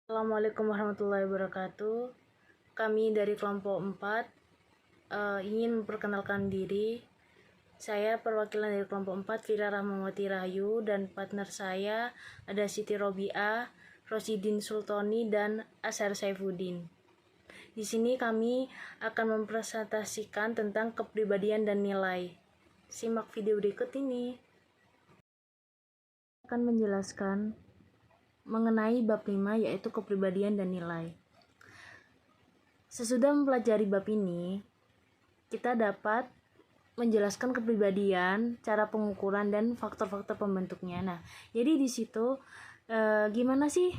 Assalamualaikum warahmatullahi wabarakatuh. Kami dari kelompok 4 ingin memperkenalkan diri. Saya perwakilan dari kelompok 4, Fira Rahmawati Rahayu, dan partner saya ada Siti Robiah, Rosidin Sultoni, dan Ashar Saifuddin. Di sini kami akan mempresentasikan tentang kepribadian dan nilai. Simak video berikut ini. Akan menjelaskan mengenai bab 5, yaitu kepribadian dan nilai. Sesudah mempelajari bab ini, kita dapat menjelaskan kepribadian, cara pengukuran, dan faktor-faktor pembentuknya. Nah, jadi di situ gimana sih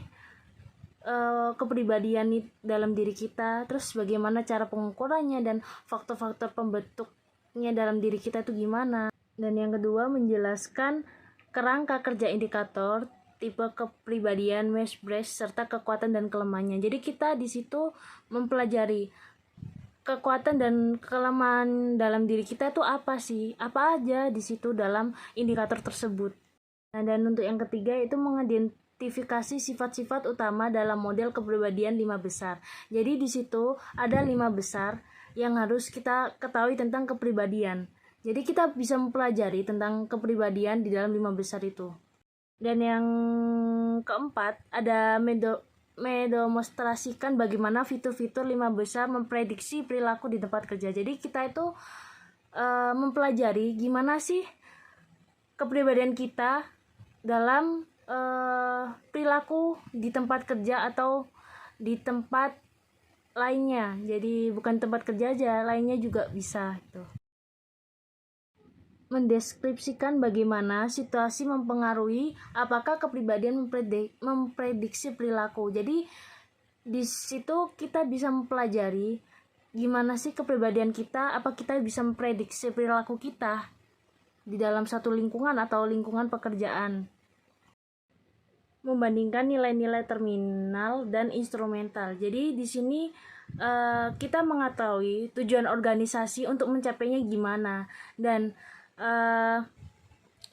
kepribadian dalam diri kita, terus bagaimana cara pengukurannya, dan faktor-faktor pembentuknya dalam diri kita itu gimana. Dan yang kedua, menjelaskan kerangka kerja indikator, tipe kepribadian, Myers-Briggs, serta kekuatan dan kelemahannya. Jadi kita di situ mempelajari kekuatan dan kelemahan dalam diri kita itu apa sih? Apa aja di situ dalam indikator tersebut. Nah, dan untuk yang ketiga itu mengidentifikasi sifat-sifat utama dalam model kepribadian 5 besar. Jadi di situ ada 5 besar yang harus kita ketahui tentang kepribadian. Jadi kita bisa mempelajari tentang kepribadian di dalam 5 besar itu. Dan yang keempat ada mendemonstrasikan bagaimana fitur-fitur 5 besar memprediksi perilaku di tempat kerja. Jadi kita itu mempelajari gimana sih kepribadian kita dalam perilaku di tempat kerja atau di tempat lainnya. Jadi bukan tempat kerja aja, lainnya juga bisa itu. Mendeskripsikan bagaimana situasi mempengaruhi apakah kepribadian memprediksi perilaku. Jadi di situ kita bisa mempelajari gimana sih kepribadian kita, apa kita bisa memprediksi perilaku kita di dalam satu lingkungan atau lingkungan pekerjaan. Membandingkan nilai-nilai terminal dan instrumental. Jadi di sini kita mengetahui tujuan organisasi untuk mencapainya gimana, dan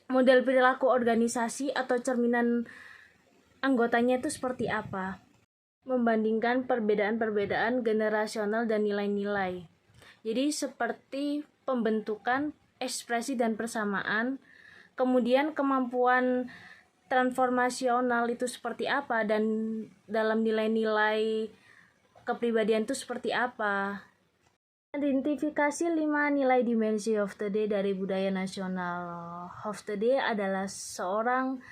model perilaku organisasi atau cerminan anggotanya itu seperti apa. Membandingkan perbedaan-perbedaan generasional dan nilai-nilai. Jadi seperti pembentukan, ekspresi dan persamaan, kemudian kemampuan transformasional itu seperti apa, dan dalam nilai-nilai kepribadian itu seperti apa. Identifikasi 5 nilai dimensi Hofstede dari budaya nasional. Hofstede adalah seorang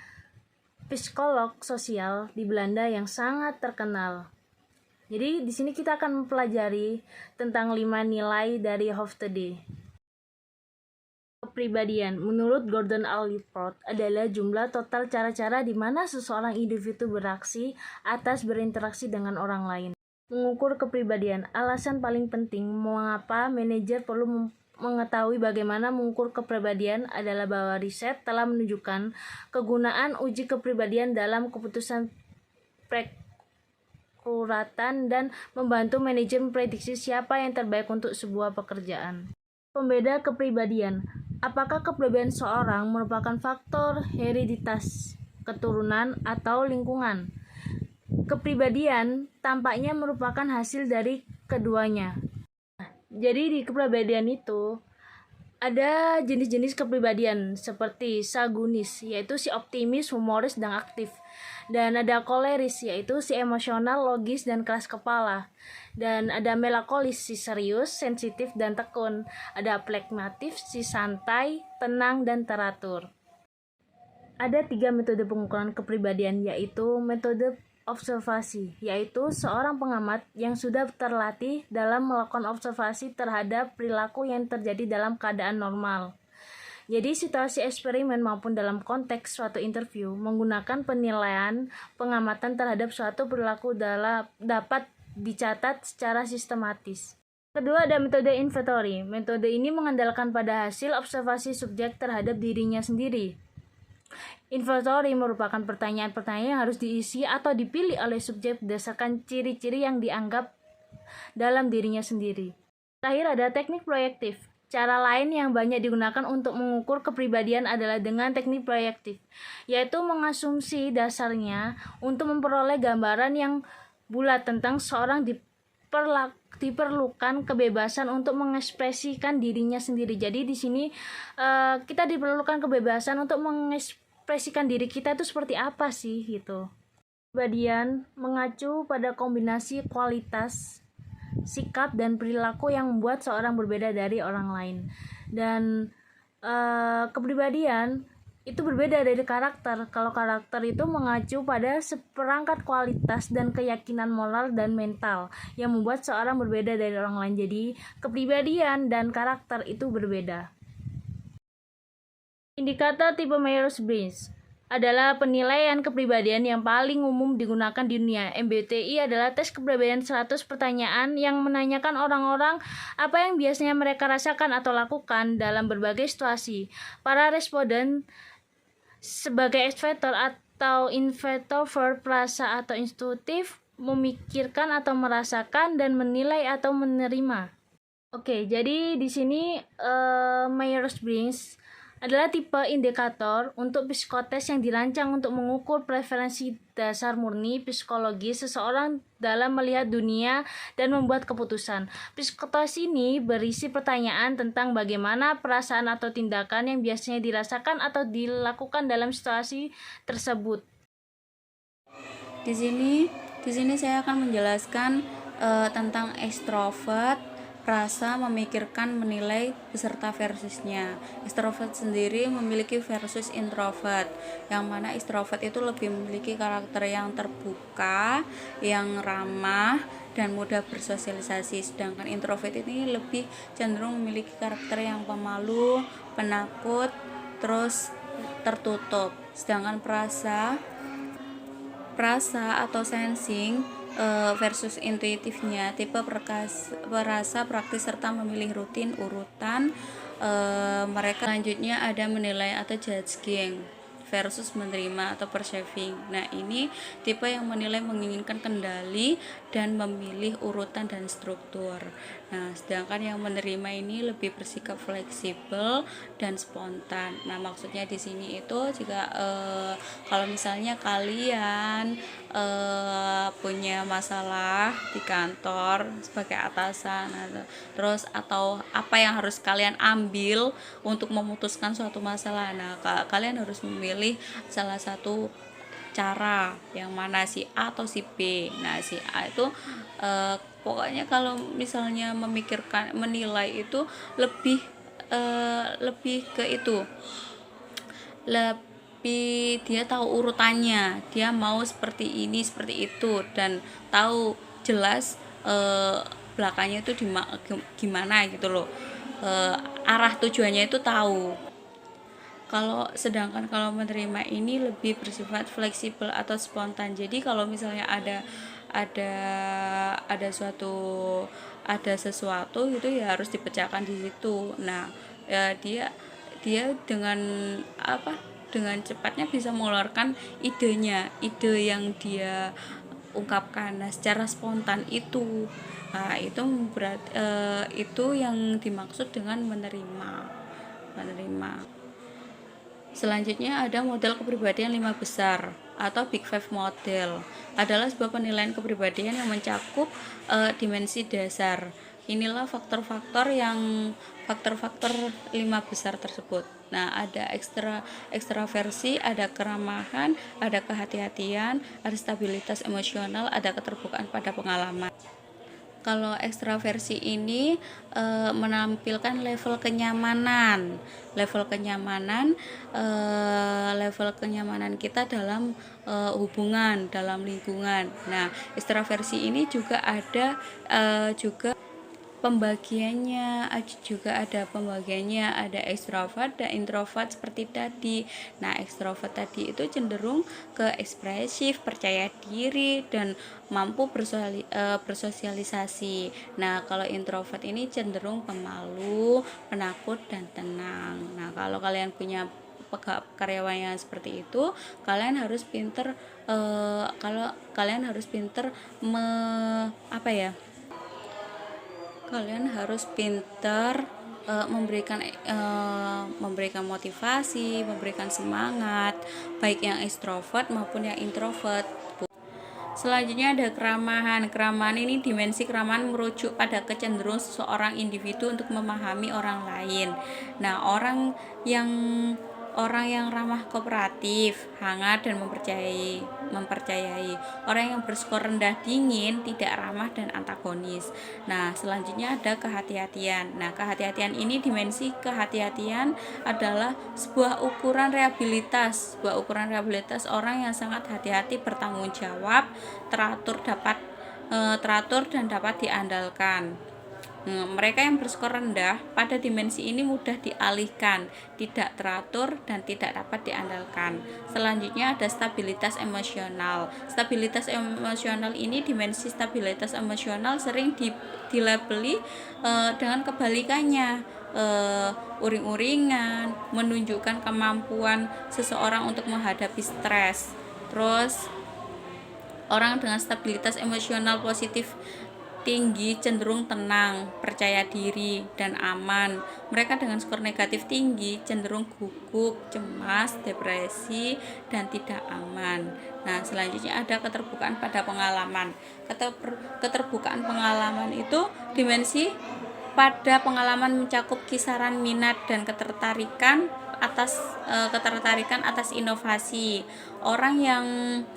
psikolog sosial di Belanda yang sangat terkenal. Jadi di sini kita akan mempelajari tentang 5 nilai dari Hofstede. Kepribadian menurut Gordon Allport adalah jumlah total cara-cara di mana seseorang individu beraksi atas berinteraksi dengan orang lain. Mengukur kepribadian. Alasan paling penting mengapa manajer perlu mengetahui bagaimana mengukur kepribadian adalah bahwa riset telah menunjukkan kegunaan uji kepribadian dalam keputusan perekrutasi dan membantu manajer memprediksi siapa yang terbaik untuk sebuah pekerjaan. Pembeda kepribadian. Apakah kepribadian seorang merupakan faktor hereditas, keturunan, atau lingkungan? Kepribadian tampaknya merupakan hasil dari keduanya. Jadi di kepribadian itu ada jenis-jenis kepribadian seperti sagunis, yaitu si optimis, humoris, dan aktif. Dan ada koleris, yaitu si emosional, logis, dan keras kepala. Dan ada melankolis, si serius, sensitif, dan tekun. Ada flegmatif, si santai, tenang, dan teratur. Ada 3 metode pengukuran kepribadian, yaitu metode observasi, yaitu seorang pengamat yang sudah terlatih dalam melakukan observasi terhadap perilaku yang terjadi dalam keadaan normal. Jadi situasi eksperimen maupun dalam konteks suatu interview menggunakan penilaian pengamatan terhadap suatu perilaku dapat dicatat secara sistematis. Kedua ada metode inventory. Metode ini mengandalkan pada hasil observasi subjek terhadap dirinya sendiri. Inventory merupakan pertanyaan-pertanyaan yang harus diisi atau dipilih oleh subjek berdasarkan ciri-ciri yang dianggap dalam dirinya sendiri. Terakhir ada teknik proyektif. Cara lain yang banyak digunakan untuk mengukur kepribadian adalah dengan teknik proyektif, yaitu mengasumsi dasarnya untuk memperoleh gambaran yang bulat tentang seorang diperlukan kebebasan untuk mengekspresikan dirinya sendiri. Jadi di sini kita diperlukan kebebasan untuk mengekspresikan diri kita itu seperti apa sih gitu. Kepribadian mengacu pada kombinasi kualitas, sikap, dan perilaku yang membuat seorang berbeda dari orang lain. Dan kepribadian itu berbeda dari karakter. Kalau karakter itu mengacu pada seperangkat kualitas dan keyakinan moral dan mental yang membuat seorang berbeda dari orang lain. Jadi kepribadian dan karakter itu berbeda. Indikator tipe Myers-Briggs adalah penilaian kepribadian yang paling umum digunakan di dunia. MBTI adalah tes kepribadian 100 pertanyaan yang menanyakan orang-orang apa yang biasanya mereka rasakan atau lakukan dalam berbagai situasi. Para responden sebagai ekstrovert atau introvert, perasa atau intuitif, memikirkan atau merasakan, dan menilai atau menerima. Oke, jadi di sini Myers-Briggs adalah tipe indikator untuk psikotes yang dirancang untuk mengukur preferensi dasar murni psikologi seseorang dalam melihat dunia dan membuat keputusan. Psikotes ini berisi pertanyaan tentang bagaimana perasaan atau tindakan yang biasanya dirasakan atau dilakukan dalam situasi tersebut. Di sini saya akan menjelaskan tentang ekstrovert, rasa, memikirkan, menilai, beserta versusnya. Ekstrovert sendiri memiliki versus introvert, yang mana ekstrovert itu lebih memiliki karakter yang terbuka, yang ramah, dan mudah bersosialisasi. Sedangkan introvert ini lebih cenderung memiliki karakter yang pemalu, penakut, terus tertutup. Sedangkan perasa atau sensing versus intuitifnya, tipe perasa praktis serta memilih rutin urutan mereka. Selanjutnya ada menilai atau judging versus menerima atau perceiving. Nah, ini tipe yang menilai, menginginkan kendali, dan memilih urutan dan struktur. Nah, sedangkan yang menerima ini lebih bersikap fleksibel dan spontan. Nah, maksudnya di sini itu jika kalau misalnya kalian punya masalah di kantor sebagai atasan, terus atau apa yang harus kalian ambil untuk memutuskan suatu masalah. Nah, kalian harus memilih salah satu cara, yang mana si A atau si B. Nah, si A itu pokoknya kalau misalnya memikirkan, menilai itu lebih ke itu, lebih dia tahu urutannya, dia mau seperti ini seperti itu, dan tahu jelas belakangnya itu gimana gitu loh, arah tujuannya itu tahu. Sedangkan kalau menerima ini lebih bersifat fleksibel atau spontan. Jadi kalau misalnya ada ada sesuatu gitu ya harus dipecahkan di situ. Nah, dia dengan dengan cepatnya bisa mengeluarkan ide yang dia ungkapkan. Nah, secara spontan itu. Nah, itu yang dimaksud dengan menerima. Selanjutnya ada model kepribadian 5 besar atau Big Five model. Adalah sebuah penilaian kepribadian yang mencakup dimensi dasar. Inilah faktor-faktor 5 besar tersebut. Nah, ada ekstraversi, ada keramahan, ada kehati-hatian, ada stabilitas emosional, ada keterbukaan pada pengalaman. Kalau ekstraversi ini menampilkan level kenyamanan kita dalam hubungan, dalam lingkungan. Nah, ekstraversi ini juga ada pembagiannya, ada ekstrovert dan introvert seperti tadi. Nah, ekstrovert tadi itu cenderung ke ekspresif, percaya diri, dan mampu bersosialisasi. Nah, kalau introvert ini cenderung pemalu, penakut, dan tenang. Nah, kalau kalian punya karyawan yang seperti itu, kalian harus pinter kalian harus pinter memberikan motivasi, memberikan semangat, baik yang ekstrovert maupun yang introvert. Selanjutnya ada keramahan. Keramahan ini, dimensi keramahan merujuk pada kecenderungan seseorang individu untuk memahami orang lain. Nah, yang orang yang ramah, kooperatif, hangat dan mempercayai. Orang yang berskor rendah, dingin, tidak ramah dan antagonis. Nah, selanjutnya ada kehati-hatian. Nah, kehati-hatian ini, dimensi kehati-hatian adalah sebuah ukuran rehabilitas. Sebuah ukuran rehabilitas orang yang sangat hati-hati, bertanggung jawab, teratur dan dapat diandalkan. Mereka yang berskor rendah pada dimensi ini mudah dialihkan, tidak teratur dan tidak dapat diandalkan. Selanjutnya ada stabilitas emosional. Stabilitas emosional ini, dimensi stabilitas emosional sering dilabeli dengan kebalikannya, uring-uringan, menunjukkan kemampuan seseorang untuk menghadapi stres. Terus orang dengan stabilitas emosional positif tinggi cenderung tenang, percaya diri, dan aman. Mereka dengan skor negatif tinggi cenderung gugup, cemas, depresi, dan tidak aman. Nah, selanjutnya ada keterbukaan pada pengalaman. Keterbukaan pengalaman itu, dimensi pada pengalaman mencakup kisaran minat dan ketertarikan atas inovasi. Orang yang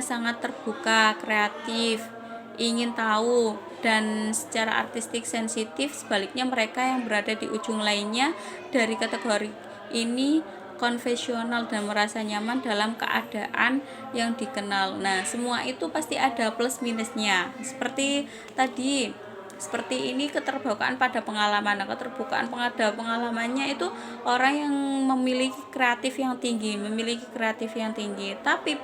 sangat terbuka, kreatif, ingin tahu, dan secara artistik sensitif. Sebaliknya, mereka yang berada di ujung lainnya dari kategori ini konvensional dan merasa nyaman dalam keadaan yang dikenal. Nah, semua itu pasti ada plus minusnya. Seperti ini keterbukaan pada pengalaman. Nah, keterbukaan pada pengalamannya itu orang yang memiliki kreatif yang tinggi, tapi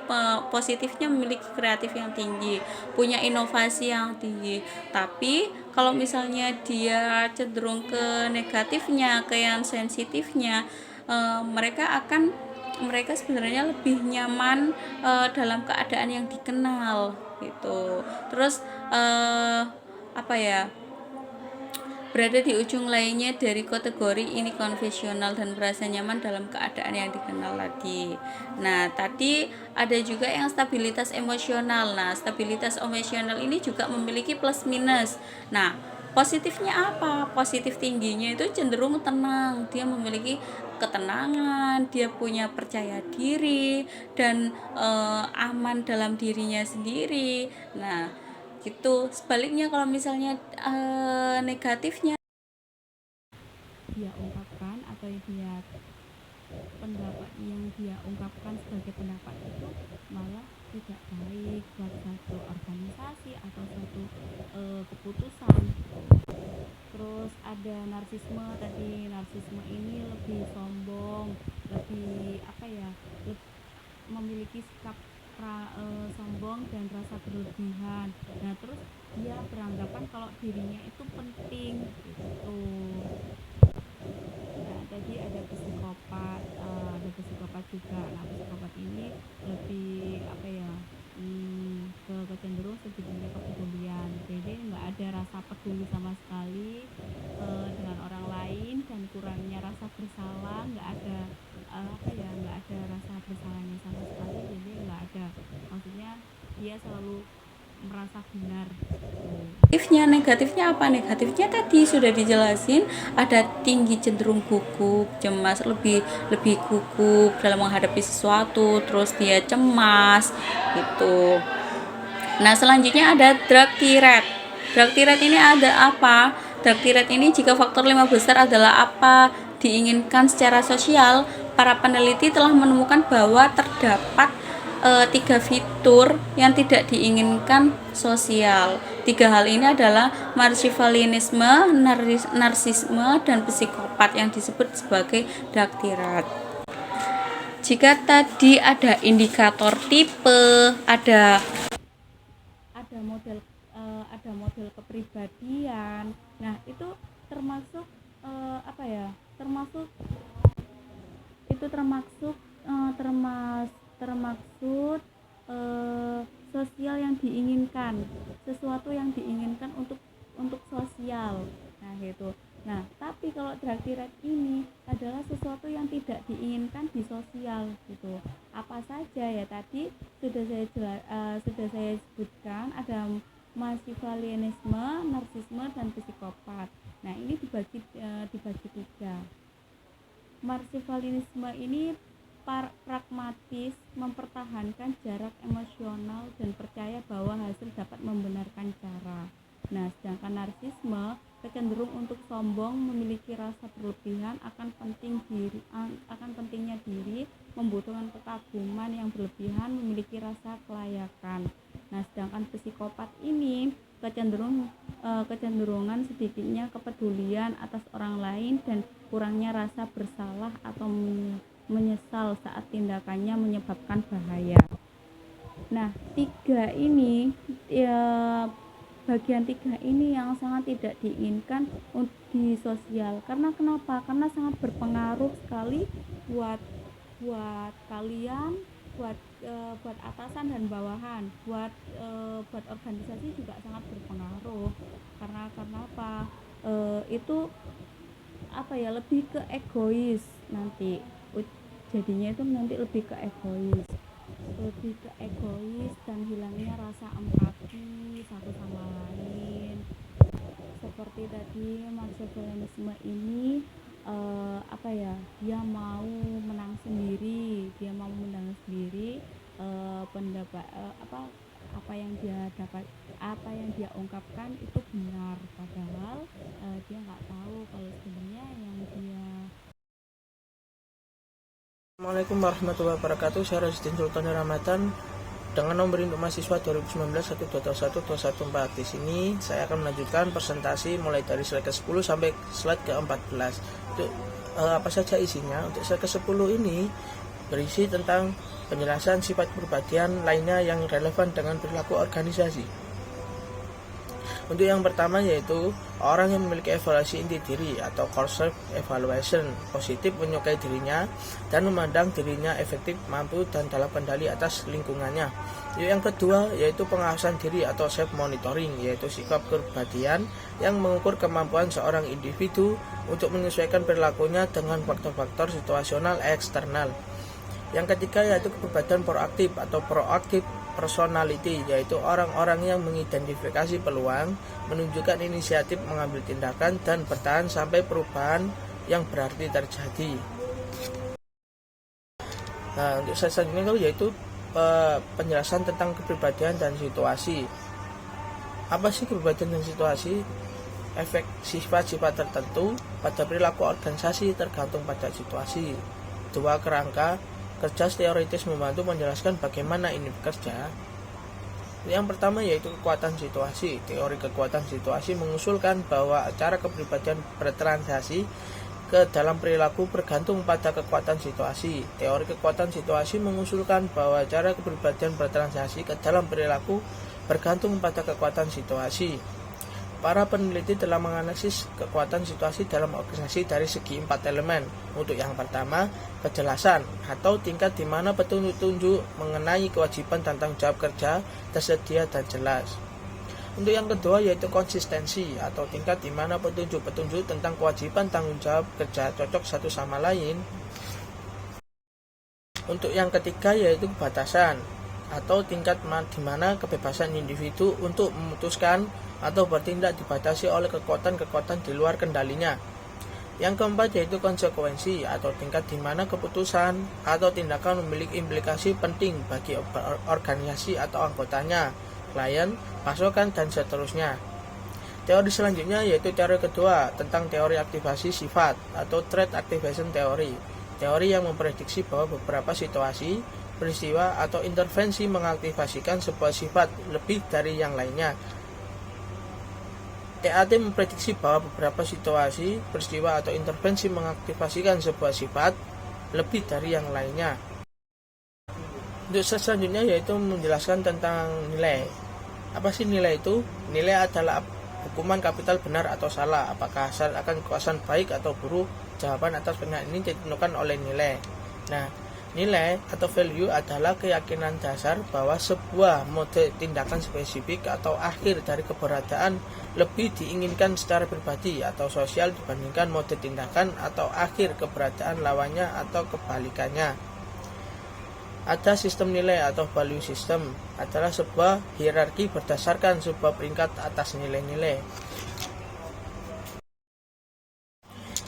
positifnya memiliki kreatif yang tinggi, punya inovasi yang tinggi. Tapi kalau misalnya dia cenderung ke negatifnya, ke yang sensitifnya, mereka sebenarnya lebih nyaman dalam keadaan yang dikenal gitu. Terus berada di ujung lainnya dari kategori ini konvensional dan merasa nyaman dalam keadaan yang dikenal tadi. Nah, tadi ada juga yang stabilitas emosional. Nah, stabilitas emosional ini juga memiliki plus minus. Nah, positifnya apa? Positif tingginya itu cenderung tenang, dia memiliki ketenangan, dia punya percaya diri dan aman dalam dirinya sendiri. Nah, gitu. Sebaliknya kalau misalnya negatifnya, dia ungkapkan atau pendapat yang dia ungkapkan sebagai pendapat itu malah tidak baik buat satu organisasi atau satu keputusan. Terus ada narsisme. Tadi narsisme ini lebih sombong, lebih memiliki sikap sombong dan rasa berlebihan. Nah, terus dia beranggapan kalau dirinya itu penting gitu. Nah, tadi ada psikopat juga. Nah, psikopat ini lebih ke kecenderungan segitunya kepedulian. Jadi nggak ada rasa peduli sama sekali dengan orang lain, dan kurangnya rasa bersalah. Nggak ada rasa bersalahnya sama sekali. Jadi nggak ada, maksudnya dia selalu merasa benar. negatifnya apa? Negatifnya tadi sudah dijelasin, ada tinggi cenderung gugup, cemas, lebih lebih gugup dalam menghadapi sesuatu, terus dia cemas gitu. Nah, selanjutnya ada drug tirade. Drug tirade ini ada apa? Drug tirade ini, jika faktor 5 besar adalah apa diinginkan secara sosial, para peneliti telah menemukan bahwa terdapat 3 fitur yang tidak diinginkan sosial. 3 hal ini adalah machiavellianisme, narsisme, dan psikopat yang disebut sebagai drug tirade. Jika tadi ada indikator tipe, ada model kepribadian. Nah, itu termasuk termasuk sosial yang diinginkan, sesuatu yang diinginkan untuk sosial. Nah, gitu. Nah, tapi kalau drug direct ini adalah sesuatu yang tidak diinginkan di sosial gitu. Apa saja ya tadi sudah saya sebutkan, ada Machiavellianisme, narsisme, dan psikopat. Nah, ini dibagi tiga. Machiavellianisme ini pragmatis, mempertahankan jarak emosional dan percaya bahwa hasil dapat membenarkan cara. Nah, sedangkan narsisme cenderung untuk sombong, memiliki rasa berlebihan akan pentingnya diri, membutuhkan kekaguman yang berlebihan, memiliki rasa kelayakan. Nah, sedangkan psikopat ini kecenderungan sedikitnya kepedulian atas orang lain dan kurangnya rasa bersalah atau menyesal saat tindakannya menyebabkan bahaya. Nah, bagian tiga ini yang sangat tidak diinginkan di sosial. Karena kenapa? Karena sangat berpengaruh sekali buat kalian, buat atasan dan bawahan, buat organisasi juga sangat berpengaruh. Karena apa? Itu lebih ke egois nanti. Jadinya itu nanti lebih ke egois dan hilangnya rasa empati satu sama lain. Seperti tadi Machiavellianisme ini dia mau menang sendiri, pendapat apa yang dia ungkapkan itu benar, padahal dia nggak tahu kalau sebenarnya yang dia. Assalamualaikum warahmatullahi wabarakatuh. Saya Rasidin Sultan Ramadan dengan nomor induk mahasiswa 2019-121-214. Di sini saya akan melanjutkan presentasi mulai dari slide ke-10 sampai slide ke-14. Untuk apa saja isinya? Untuk slide ke-10 ini berisi tentang penjelasan sifat kepribadian lainnya yang relevan dengan perilaku organisasi. Untuk yang pertama yaitu orang yang memiliki evaluasi inti diri atau core self evaluation, positif menyukai dirinya dan memandang dirinya efektif, mampu dan dalam kendali atas lingkungannya. Yang kedua yaitu pengawasan diri atau self monitoring, yaitu sikap kepribadian yang mengukur kemampuan seorang individu untuk menyesuaikan perilakunya dengan faktor-faktor situasional eksternal. Yang ketiga yaitu kepribadian proaktif atau proaktif personality, yaitu orang-orang yang mengidentifikasi peluang, menunjukkan inisiatif mengambil tindakan dan bertahan sampai perubahan yang berarti terjadi. Nah, untuk selanjutnya yaitu penjelasan tentang kepribadian dan situasi. Apa sih kepribadian dan situasi? Efek sifat-sifat tertentu pada perilaku organisasi tergantung pada situasi. Dua kerangka kerja teoritis membantu menjelaskan bagaimana ini bekerja. Yang pertama yaitu kekuatan situasi. Teori kekuatan situasi mengusulkan bahwa cara kepribadian bertransaksi ke dalam perilaku bergantung pada kekuatan situasi. Teori kekuatan situasi mengusulkan bahwa cara kepribadian bertransaksi ke dalam perilaku bergantung pada kekuatan situasi. Para peneliti telah menganalisis kekuatan situasi dalam organisasi dari segi 4 elemen. Untuk yang pertama, kejelasan atau tingkat di mana petunjuk-petunjuk mengenai kewajiban dan tanggung jawab kerja tersedia dan jelas. Untuk yang kedua yaitu konsistensi atau tingkat di mana petunjuk-petunjuk tentang kewajiban tanggung jawab kerja cocok satu sama lain. Untuk yang ketiga yaitu batasan atau tingkat di mana kebebasan individu untuk memutuskan atau bertindak dibatasi oleh kekuatan-kekuatan di luar kendalinya. Yang keempat yaitu konsekuensi atau tingkat di mana keputusan atau tindakan memiliki implikasi penting bagi organisasi atau anggotanya, klien, pasokan, dan seterusnya. Teori selanjutnya yaitu teori kedua tentang teori aktivasi sifat atau trait activation theory. Teori yang memprediksi bahwa beberapa situasi, peristiwa, atau intervensi mengaktifasikan sebuah sifat lebih dari yang lainnya. TAT memprediksi bahwa beberapa situasi, peristiwa, atau intervensi mengaktifasikan sebuah sifat lebih dari yang lainnya. Untuk selanjutnya yaitu menjelaskan tentang nilai. Apa sih nilai itu? Nilai adalah hukuman kapital benar atau salah. Apakah hasil akan kekuasaan baik atau buruk? Jawaban atas pertanyaan ini ditentukan oleh nilai. Nah, Nilai atau value adalah keyakinan dasar bahwa sebuah mode tindakan spesifik atau akhir dari keberadaan lebih diinginkan secara pribadi atau sosial dibandingkan mode tindakan atau akhir keberadaan lawannya atau kebalikannya. Ada sistem nilai atau value system adalah sebuah hierarki berdasarkan sebuah peringkat atas nilai-nilai.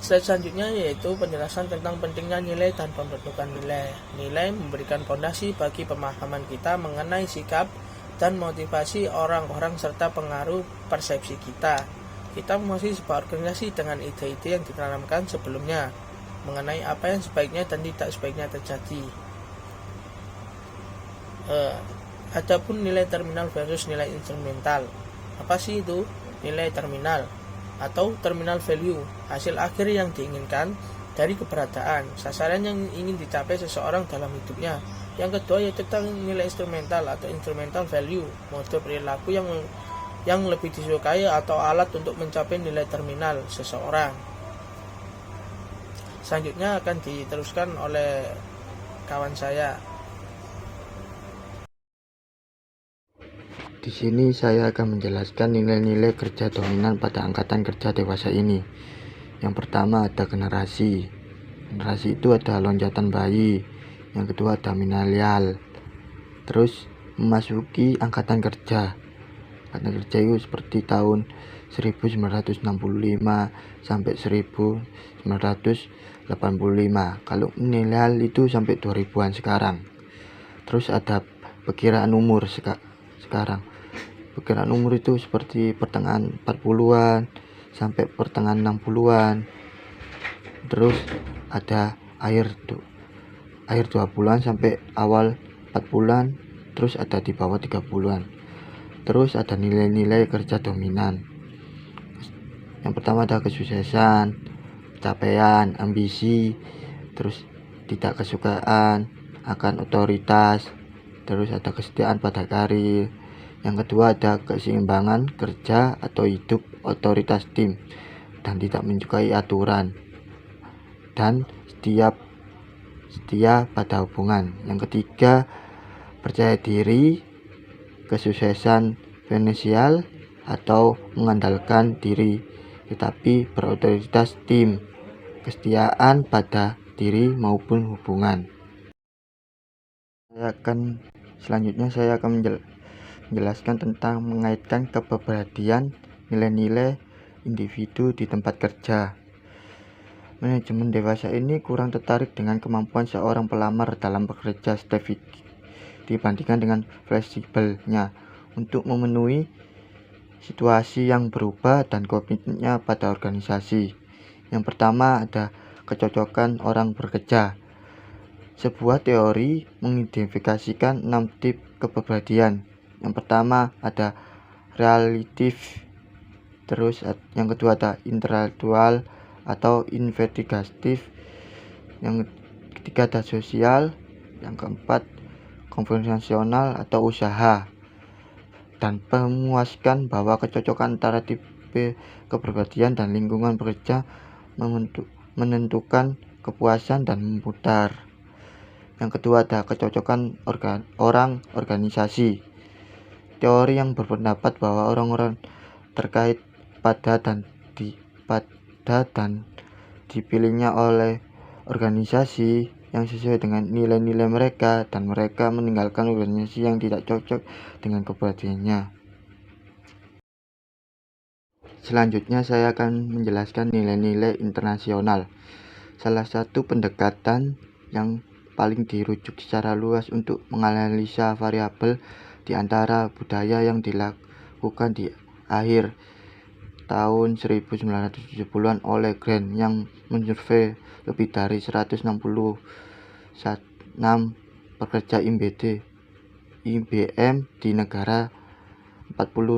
Slide selanjutnya yaitu penjelasan tentang pentingnya nilai dan pembentukan nilai. Nilai memberikan fondasi bagi pemahaman kita mengenai sikap dan motivasi orang-orang serta pengaruh persepsi kita. Kita memasuki sebuah organisasi dengan ide-ide yang ditanamkan sebelumnya mengenai apa yang sebaiknya dan tidak sebaiknya terjadi. Adapun nilai terminal versus nilai instrumental. Apa sih itu nilai terminal? Atau terminal value, hasil akhir yang diinginkan dari keberadaan, sasaran yang ingin dicapai seseorang dalam hidupnya. Yang kedua yaitu tentang nilai instrumental atau instrumental value, mode perilaku yang lebih disukai atau alat untuk mencapai nilai terminal seseorang. Selanjutnya akan diteruskan oleh kawan saya. Di sini saya akan menjelaskan nilai-nilai kerja dominan pada angkatan kerja dewasa ini. Yang pertama ada generasi. Generasi itu ada loncatan bayi. Yang kedua ada milenial. Terus memasuki angkatan kerja. Angkatan kerja itu seperti tahun 1965 sampai 1985. Kalau milenial itu sampai 2000-an sekarang. Terus ada perkiraan umur sekarang. Perkiraan umur itu seperti pertengahan 40-an sampai pertengahan 60-an. Terus ada akhir 20-an sampai awal 40-an. Terus ada di bawah 30-an. Terus ada nilai-nilai kerja dominan. Yang pertama ada kesuksesan, capaian, ambisi, terus tidak kesukaan akan otoritas, terus ada kesetiaan pada karir. Yang kedua ada keseimbangan kerja atau hidup otoritas tim dan tidak menyukai aturan, dan setia pada hubungan. Yang ketiga percaya diri, kesuksesan finansial atau mengandalkan diri tetapi berotoritas tim, kesetiaan pada diri maupun hubungan. Selanjutnya saya akan menjelaskan tentang mengaitkan kepribadian nilai-nilai individu di tempat kerja. Manajemen dewasa ini kurang tertarik dengan kemampuan seorang pelamar dalam bekerja stafik dibandingkan dengan fleksibelnya untuk memenuhi situasi yang berubah dan komitmennya pada organisasi. Yang pertama ada kecocokan orang bekerja. Sebuah teori mengidentifikasikan 6 tip kepribadian. Yang pertama ada relatif, terus yang kedua ada intelektual atau investigatif, yang ketiga ada sosial, yang keempat konvensional atau usaha. Dan memuaskan bahwa kecocokan antara tipe kepribadian dan lingkungan bekerja menentukan kepuasan dan memutar. Yang kedua ada kecocokan orang organisasi. Teori yang berpendapat bahwa orang-orang terkait pada dan dipilihnya oleh organisasi yang sesuai dengan nilai-nilai mereka, dan mereka meninggalkan organisasi yang tidak cocok dengan kepribadiannya. Selanjutnya saya akan menjelaskan nilai-nilai internasional. Salah satu pendekatan yang paling dirujuk secara luas untuk menganalisa variabel di antara budaya yang dilakukan di akhir tahun 1970-an oleh Grant yang mensurvei lebih dari 166 pekerja IBM di 40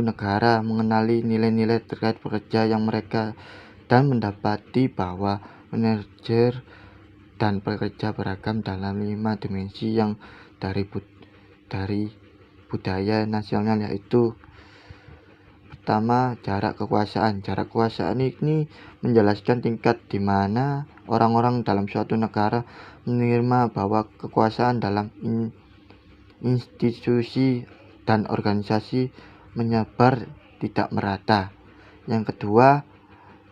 negara mengenali nilai-nilai terkait pekerja yang mereka, dan mendapati bahwa manajer dan pekerja beragam dalam 5 dimensi yang dari budaya nasional, yaitu pertama, jarak kekuasaan. Jarak kekuasaan ini menjelaskan tingkat di mana orang-orang dalam suatu negara menerima bahwa kekuasaan dalam institusi dan organisasi menyebar tidak merata. Yang kedua,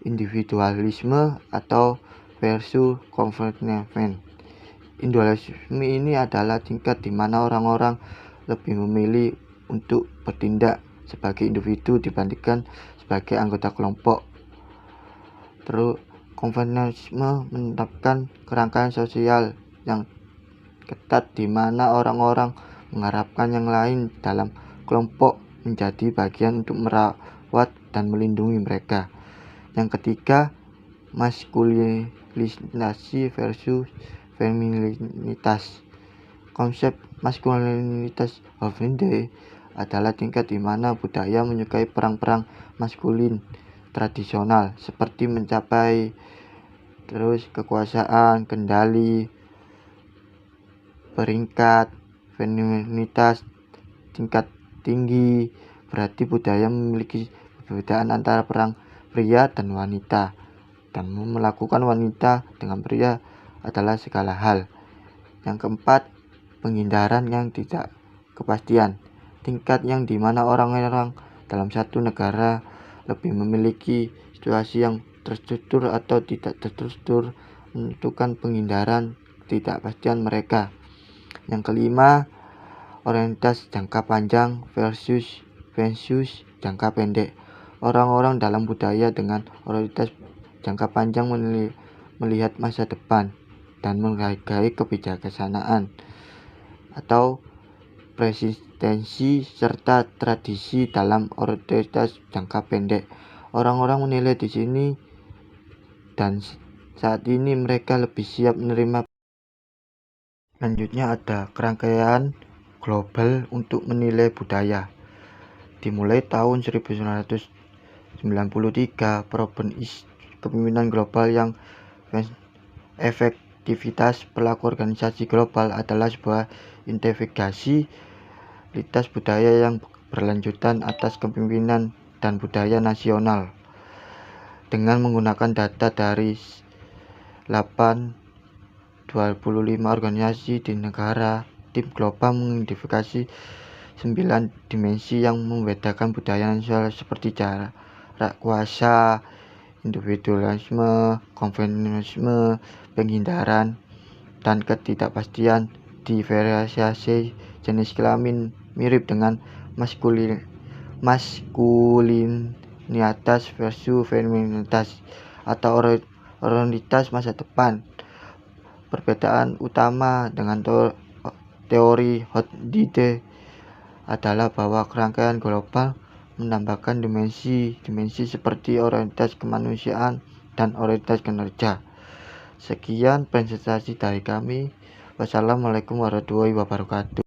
individualisme atau versus confinement. Individualisme ini adalah tingkat di mana orang-orang lebih memilih untuk bertindak sebagai individu dibandingkan sebagai anggota kelompok. Terus, konvensionalisme menetapkan kerangka sosial yang ketat di mana orang-orang mengharapkan yang lain dalam kelompok menjadi bagian untuk merawat dan melindungi mereka. Yang ketiga, maskulinisasi versus femininitas. Konsep maskulinitas Hoviende adalah tingkat di mana budaya menyukai perang-perang maskulin tradisional seperti mencapai terus kekuasaan, kendali, peringkat, femininitas tingkat tinggi. Berarti budaya memiliki perbedaan antara perang pria dan wanita, dan melakukan wanita dengan pria adalah segala hal. Yang keempat, penghindaran yang tidak kepastian. Tingkat yang dimana orang-orang dalam satu negara lebih memiliki situasi yang terstruktur atau tidak terstruktur menentukan penghindaran ketidakpastian mereka. Yang kelima, orientasi jangka panjang versus jangka pendek. Orang-orang dalam budaya dengan orientasi jangka panjang melihat masa depan dan menghargai kebijaksanaan atau presistensi serta tradisi dalam orientasi jangka pendek. Orang-orang menilai di sini dan saat ini mereka lebih siap menerima. Selanjutnya ada kerangkaian global untuk menilai budaya. Dimulai tahun 1993, Problem kepemimpinan global yang efektivitas pelaku organisasi global adalah sebuah investigasi lintas budaya yang berlanjutan atas kepemimpinan dan budaya nasional dengan menggunakan data dari 25 organisasi di negara. Tim global mengidentifikasi 9 dimensi yang membedakan budaya nasional seperti jarak kuasa, individualisme, konvensionalisme, penghindaran, dan ketidakpastian. Diferensiasi jenis kelamin mirip dengan maskulinitas versus femininitas atau orientasi masa depan. Perbedaan utama dengan teori Hoviende adalah bahwa kerangkaian global menambahkan dimensi seperti orientasi kemanusiaan dan orientasi kinerja. Sekian presentasi dari kami. Wassalamualaikum warahmatullahi wabarakatuh.